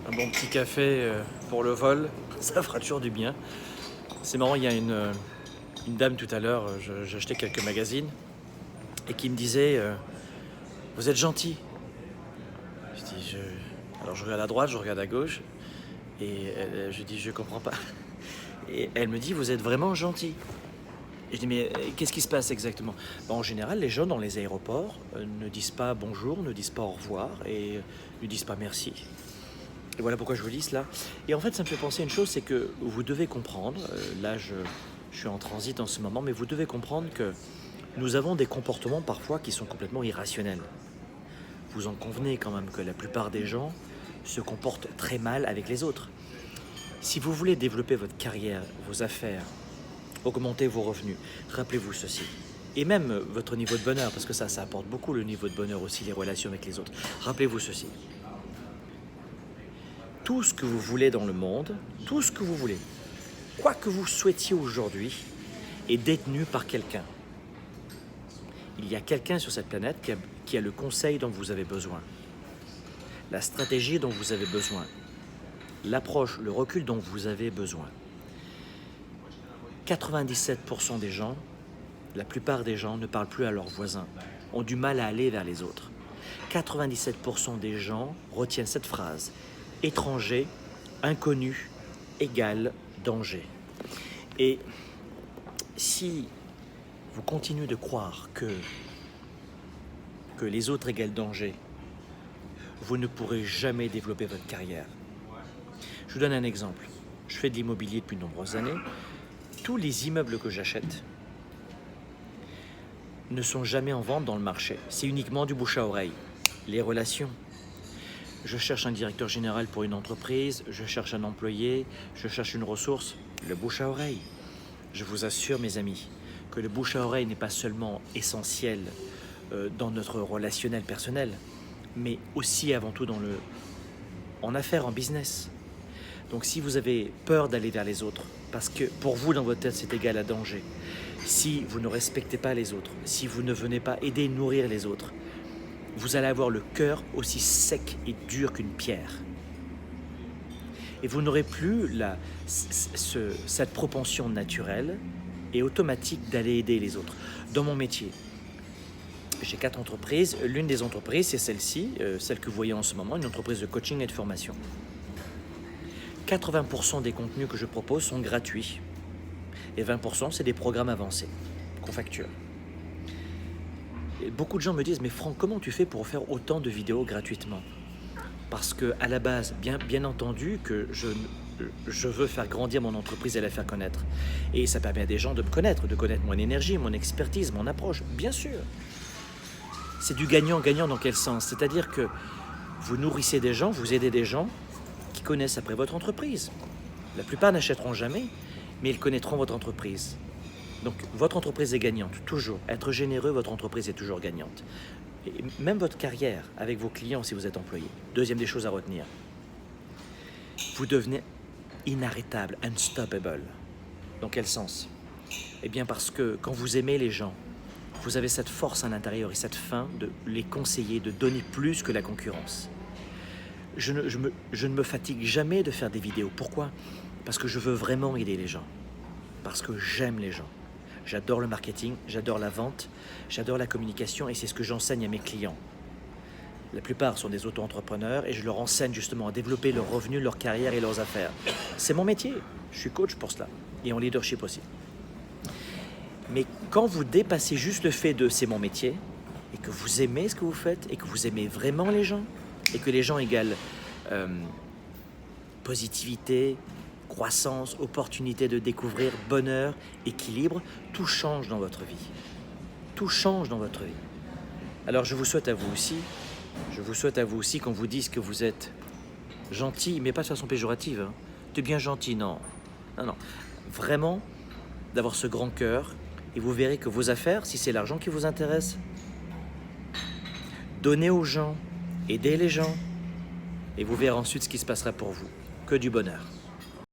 Un bon petit café pour le vol, ça fera toujours du bien. C'est marrant, il y a une dame tout à l'heure, j'achetais quelques magazines, et qui me disait vous êtes gentil. Je dis, Alors je regarde à droite, je regarde à gauche, et je dis je comprends pas. Et elle me dit vous êtes vraiment gentil. Et je dis mais qu'est-ce qui se passe exactement? En général, les gens dans les aéroports ne disent pas bonjour, ne disent pas au revoir et ne disent pas merci. Et voilà pourquoi je vous dis cela. Et en fait, ça me fait penser à une chose, c'est que vous devez comprendre, là je suis en transit en ce moment, mais vous devez comprendre que nous avons des comportements parfois qui sont complètement irrationnels. Vous en convenez quand même que la plupart des gens se comportent très mal avec les autres. Si vous voulez développer votre carrière, vos affaires, augmenter vos revenus, rappelez-vous ceci. Et même votre niveau de bonheur, parce que ça apporte beaucoup le niveau de bonheur aussi, les relations avec les autres. Rappelez-vous ceci. Tout ce que vous voulez dans le monde, tout ce que vous voulez, quoi que vous souhaitiez aujourd'hui, est détenu par quelqu'un. Il y a quelqu'un sur cette planète qui a le conseil dont vous avez besoin, la stratégie dont vous avez besoin, l'approche, le recul dont vous avez besoin. 97% des gens, la plupart des gens ne parlent plus à leurs voisins, ont du mal à aller vers les autres. 97% des gens retiennent cette phrase. Étranger, inconnu, égale danger. Et si vous continuez de croire que les autres égalent danger, vous ne pourrez jamais développer votre carrière. Je vous donne un exemple. Je fais de l'immobilier depuis de nombreuses années. Tous les immeubles que j'achète ne sont jamais en vente dans le marché. C'est uniquement du bouche à oreille. Les relations. Je cherche un directeur général pour une entreprise, je cherche un employé, je cherche une ressource. Le bouche à oreille. Je vous assure, mes amis, que le bouche à oreille n'est pas seulement essentiel dans notre relationnel personnel, mais aussi avant tout en affaires, en business. Donc si vous avez peur d'aller vers les autres, parce que pour vous dans votre tête c'est égal à danger, si vous ne respectez pas les autres, si vous ne venez pas aider, nourrir les autres, vous allez avoir le cœur aussi sec et dur qu'une pierre. Et vous n'aurez plus cette propension naturelle et automatique d'aller aider les autres. Dans mon métier, j'ai 4 entreprises. L'une des entreprises, c'est celle-ci, celle que vous voyez en ce moment, une entreprise de coaching et de formation. 80% des contenus que je propose sont gratuits. Et 20%, c'est des programmes avancés, qu'on facture. Et beaucoup de gens me disent, mais Franck, comment tu fais pour faire autant de vidéos gratuitement? Parce qu'à la base, bien entendu, que je veux faire grandir mon entreprise et la faire connaître. Et ça permet à des gens de me connaître, de connaître mon énergie, mon expertise, mon approche, bien sûr. C'est du gagnant-gagnant dans quel sens? C'est-à-dire que vous nourrissez des gens, vous aidez des gens qui connaissent après votre entreprise. La plupart n'achèteront jamais, mais ils connaîtront votre entreprise. Donc votre entreprise est gagnante, toujours. Être généreux, votre entreprise est toujours gagnante. Et même votre carrière avec vos clients si vous êtes employé. Deuxième des choses à retenir. Vous devenez inarrêtable, unstoppable. Dans quel sens? Eh bien parce que quand vous aimez les gens, vous avez cette force à l'intérieur et cette faim de les conseiller, de donner plus que la concurrence. Je ne me fatigue jamais de faire des vidéos. Pourquoi? Parce que je veux vraiment aider les gens. Parce que j'aime les gens. J'adore le marketing, j'adore la vente, j'adore la communication et c'est ce que j'enseigne à mes clients. La plupart sont des auto-entrepreneurs et je leur enseigne justement à développer leurs revenus, leur carrière et leurs affaires. C'est mon métier, je suis coach pour cela et en leadership aussi. Mais quand vous dépassez juste le fait de c'est mon métier et que vous aimez ce que vous faites et que vous aimez vraiment les gens et que les gens égalent positivité, croissance, opportunité de découvrir, bonheur, équilibre, tout change dans votre vie. Tout change dans votre vie. Alors je vous souhaite à vous aussi qu'on vous dise que vous êtes gentil, mais pas de façon péjorative. Hein. T'es bien gentil, non. Non. Vraiment, d'avoir ce grand cœur, et vous verrez que vos affaires, si c'est l'argent qui vous intéresse, donnez aux gens, aidez les gens, et vous verrez ensuite ce qui se passera pour vous. Que du bonheur.